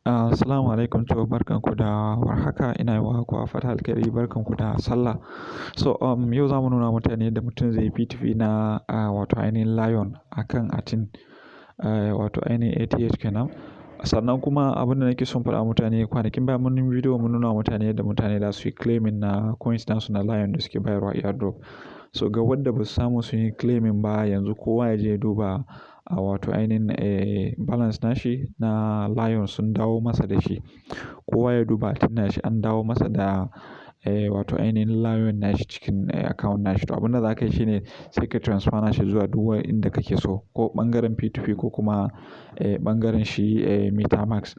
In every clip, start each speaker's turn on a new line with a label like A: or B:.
A: Assalamu alaikum to barkanku da warhaka ina yi wa kowa fatan alkhairi barkanku da sallah. Yau za mu nuna mutane yadda mutum zai yi P2P na wato ainihin Lion akan Atin wato ainihin ATH kenan. Sannan kuma abin da nake son faɗa mutane kwanakin baya mun yi bidiyo mun nuna mutane yadda mutane za su yi claiming na coins nasu na Lion da suke bayarwa airdrop. So ga wanda ba su samu sun yi claiming ba yanzu kowa ya je ya duba wato ainihin balance nashi na Lion sun dawo masa da shi. Kowa ya duba Atin nashi an dawo masa da wato ainihin Lion nashi cikin account nashi. To abin da za ka yi shine sai ka transfer nashi zuwa duk inda kake so ko ɓangaren P2P ko kuma ɓangaren shi MetaMask.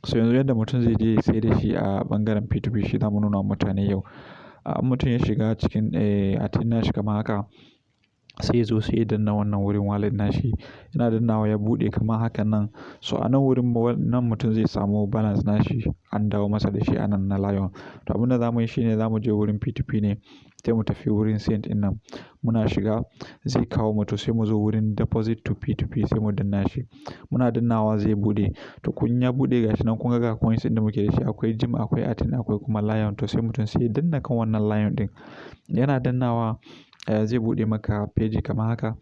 A: So yanzu yadda mutum zai je ya sayar da shi a ɓangaren P2P shi za mu nuna wa mutane yau. In mutum ya shiga cikin Atin nashi kamar haka sai ya zo sai ya danna wannan wurin wallet nashi. Yana dannawa ya buɗe kamar hakan nan. So a nan wurin nan mutum zai samu balance nashi an dawo masa da shi a nan na Lion. To abin da za mu yi shine za mu je wurin P2P ne sai mu tafi wurin send ɗin nan. Muna shiga zai kawo mu to sai mu zo wurin deposit to P2P sai mu danna shi. Muna dannawa zai buɗe. To kun ya buɗe gashi nan kun ga coins ɗin da muke da shi akwai Gem akwai Atin akwai kuma Lion. To sai mutum sai ya danna kan wannan Lion ɗin. Yana dannawa zai buɗe maka page kamar haka.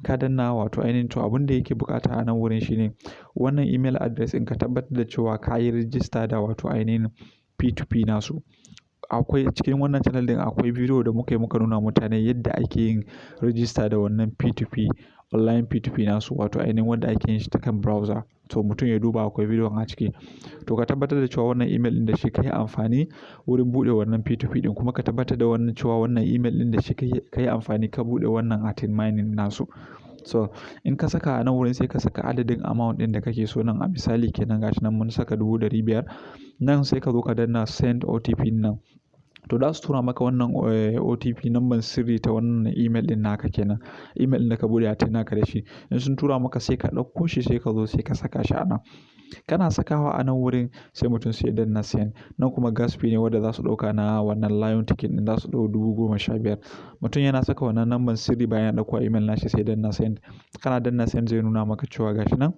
A: Ka danna wato ainihin to abin da yake buƙata a nan wurin shine wannan email address in ka tabbatar da cewa ka yi register da wato ainihin P2P nasu. Akwai cikin wannan channel ɗin akwai bidiyo da muka yi muka nuna mutane yadda ake yin register da wannan P2P online P2P nasu wato ainihin wanda ake yin shi ta kan browser. To mutum ya duba akwai bidiyon a ciki. To ka tabbatar da cewa wannan email ɗin da shi ka yi amfani wurin buɗe wannan P2P ɗin kuma ka tabbatar da wannan cewa wannan email ɗin da shi ka yi amfani ka buɗe wannan Atin mining nasu. So in ka saka a nan wurin sai ka saka adadin amount ɗin da kake so nan a misali kenan gashi nan mun saka 500,000. Nan sai ka zo ka danna send OTP nan. To za su tura maka wannan OTP number sirri ta wannan email ɗin naka kenan. Email ɗin da ka buɗe Atin naka da shi. In sun tura maka sai ka ɗauko shi sai ka zo sai ka saka shi a nan. Kana sakawa a nan wurin sai mutum sai ya danna send. Nan kuma gas fee ne wanda za su ɗauka na wannan Lion ticket ɗin za su ɗau 15,000. Mutum yana saka wannan number sirri bayan ya ɗauko email nashi sai ya danna send. Kana danna send zai nuna maka cewa gashi nan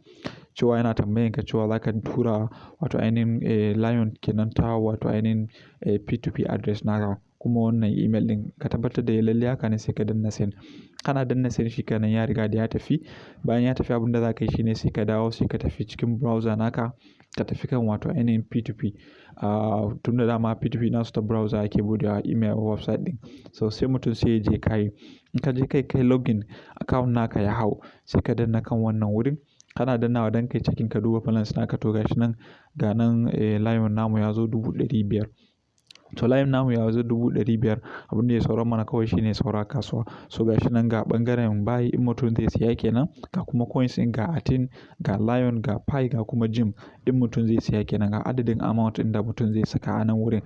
A: cewa yana tambayan ka cewa za ka tura wato ainihin Lion kenan ta wato ainihin P2P address naka kuma wannan email ɗin ka tabbatar da lalle haka ne sai ka danna send. Kana danna send shi kenan ya riga da ya tafi. Bayan ya tafi abin da za ka yi shine sai ka dawo sai ka tafi cikin browser naka ka tafi kan wato ainihin P2P. Tun da dama P2P nasu ta browser ake buɗewa email website ɗin. So sai mutum sai ya je ka yi. In ka je kai login account naka ya hau sai ka danna kan wannan wurin. Kana dannawa don kai checking ka duba balance naka to gashi nan ga nan Lion namu ya zo 500,000. To Lion namu ya zo 500,000 abin da ya saura mana kawai shine saura kasuwa. So gashi nan ga ɓangaren buy in mutum zai siya kenan ga kuma coins ɗin ga Atin ga Lion ga Pi ga kuma Gem in mutum zai siya kenan ga adadin amount ɗin da mutum zai saka a nan wurin.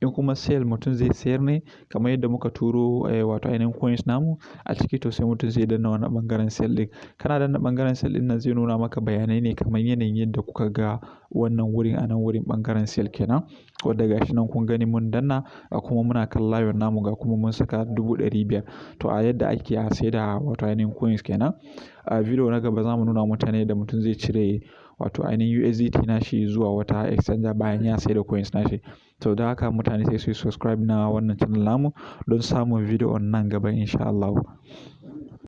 A: In kuma sell mutum zai sayar ne kamar yadda muka turo wato ainihin coins namu a ciki to sai mutum zai danna wannan ɓangaren sell ɗin. Kana danna ɓangaren sell ɗin nan zai nuna maka bayanai ne kamar yanayin yadda kuka ga wannan wurin a nan wurin ɓangaren sell kenan. Wadda gashi nan kun gani mun danna ga kuma muna kan Lion namu ga kuma mun saka 500,000. To a yadda ake a sayar da wato ainihin coins kenan. A bidiyo na gaba za mu nuna mutane yadda mutum zai cire wato ainihin USDT nashi zuwa wata exchanger bayan ya sayar da coins nashi. To da haka mutane sai su yi subscribe na wannan channel namu don samun bidiyon nan gaba in sha Allah.